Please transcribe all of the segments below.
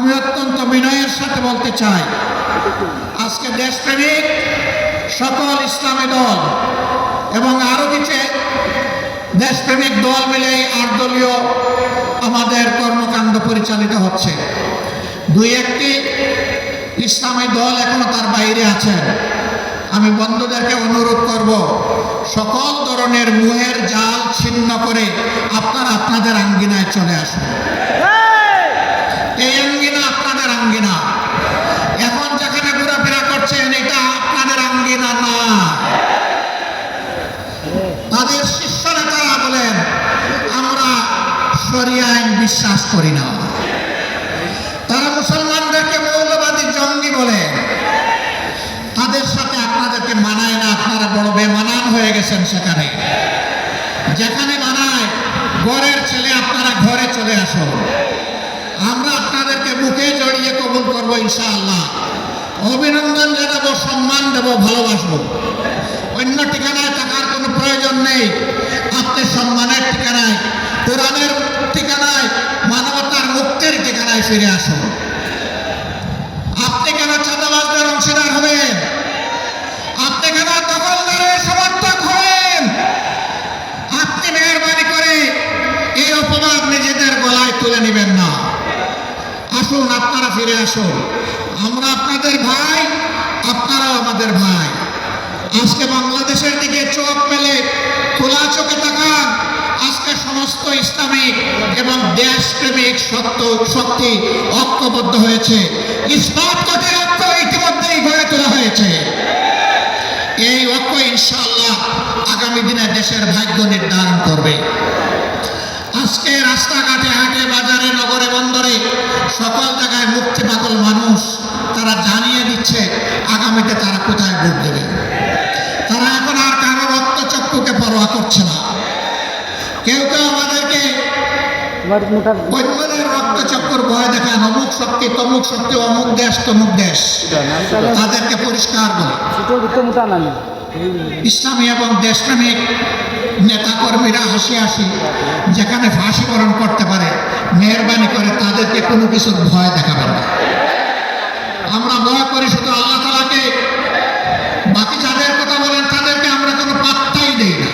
আমি অত্যন্ত বিনয়ের সাথে বলতে চাই, আজকে দেশপ্রেমিক সকল ইসলামী দল এবং আরো কিছু দেশপ্রেমিক দল মিলে 8 দলীয় আমাদের কর্মকাণ্ড পরিচালিত হচ্ছে। দুই একটি ইসলামী দল এখনো তার বাইরে আছেন। আমি বন্ধুদেরকে অনুরোধ করব, সকল ধরনের মুহের জাল ছিন্ন করে আপনারা আপনাদের আঙ্গিনায় চলে আসুন। এই আঙ্গিনা আপনাদের আঙ্গিনা। এখন যেখানে ঘোরাফেরা করছেন এটা আপনাদের আঙ্গিনা না। তাদের শীর্ষ নেতারা বলেন আমরা শরিয়া আইন বিশ্বাস করি না। তারা মুসলমানদেরকে মৌলবাদী জঙ্গি বলে। তাদের সাথে আপনাদেরকে মানায় না, আপনারা বড় বেমানান হয়ে গেছেন। সেখানে যেখানে মানায় ঘরের ছেলে আপনারা ঘরে চলে আসুন। আমরা আপনাদেরকে বুকে জড়িয়ে কবুল করবো ইনশাআল্লাহ। অভিনন্দন জানাবো, সম্মান দেব, ভালোবাসবো। অন্য ঠিকানায় থাকার কোনো প্রয়োজন নেই। আপনি সম্মানের ঠিকানায়, কোরআনের ঠিকানায়, মানবতার মুক্তির ঠিকানায় ফিরে আসুন। আপনি কেন চাঁদাবাজদের অংশীদার হবেন? আপনি কেন দখলদারের সমর্থক হবেন? আপনি মেহরবানি করে এই অপবাদ নিজেদের গলায় তুলে নেবেন না। আসুন, আপনারা ফিরে আসুন। আমরা আপনাদের ভাই, আপনারাও আমাদের ভাই। আজকে বাংলাদেশের দিকে চোখ মেলে খোলা চোখে তাকান। আজকে সমস্ত ইসলামিক এবং দেশপ্রেমিক শক্তি ঐক্যবদ্ধ হয়েছে। ইসলাম কোটির ঐক্য ইতিমধ্যেই গড়ে তোলা হয়েছে। এই ঐক্য ইনশাআল্লাহ আগামী দিনে দেশের ভাগ্য নির্ধারণ করবে। আজকে রাস্তাঘাটে, হাটে, বাজারে, নগরে, বন্দরে সকল জায়গায় মুক্তি পাগল মানুষ তারা জানিয়ে দিচ্ছে আগামীতে তারা কোথায় ভোট দেবে। তারা এখন আর কারো রক্তচক্ষুকে পরোয়া করছে না। কেউ কেউ আমাদেরকে অন্যদের রক্তচক্ষুর ভয় দেখান, অমুক শক্তি, তমুক শক্তি, অমুক দেশ, তমুক দেশ। তাদেরকে পরিষ্কার বলে ইসলামী এবং দেশপ্রেমিক নেতাকর্মীরা হাসি হাসি যেখানে ফাঁসিকরণ করতে পারে, মেহরবানি করে তাদেরকে কোনো কিছুর ভয় দেখাবেন না। আমরা ভয় করি শুধু আল্লাহ তাআলাকে। বাকি যাদের কথা বলেন তাদেরকে আমরা কোনো পাত্তাই দেই না।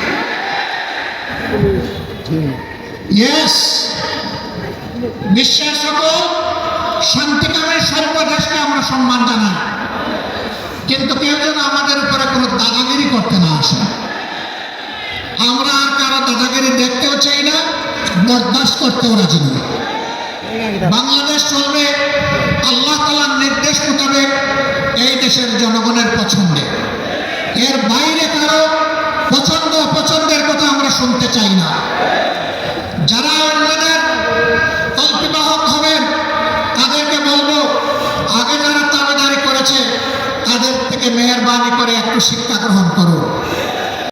বিশ্বের সকল শান্তিকামী সর্বদেশকে আমরা সম্মান জানাই, কিন্তু কেউ যেন আমাদের উপরে কোনো দাদাগিরি করতে না আসে। আমরা আর কারো দাদাগিরি দেখতেও চাই না, বরদাস্ত করতেও রাজি নই। বাংলাদেশ চলবে আল্লাহ তাআলার নির্দেশ মোতাবেক, এই দেশের জনগণের পছন্দে। এর বাইরে কারো পছন্দ অপছন্দের কথা আমরা শুনতে চাই না। যারা অন্যদের কল্পিবাহক হবেন তাদেরকে বলবো, আগে যারা তাবেদারি করেছে তাদের থেকে মেহরবানি করে একটু শিক্ষা গ্রহণ করুন।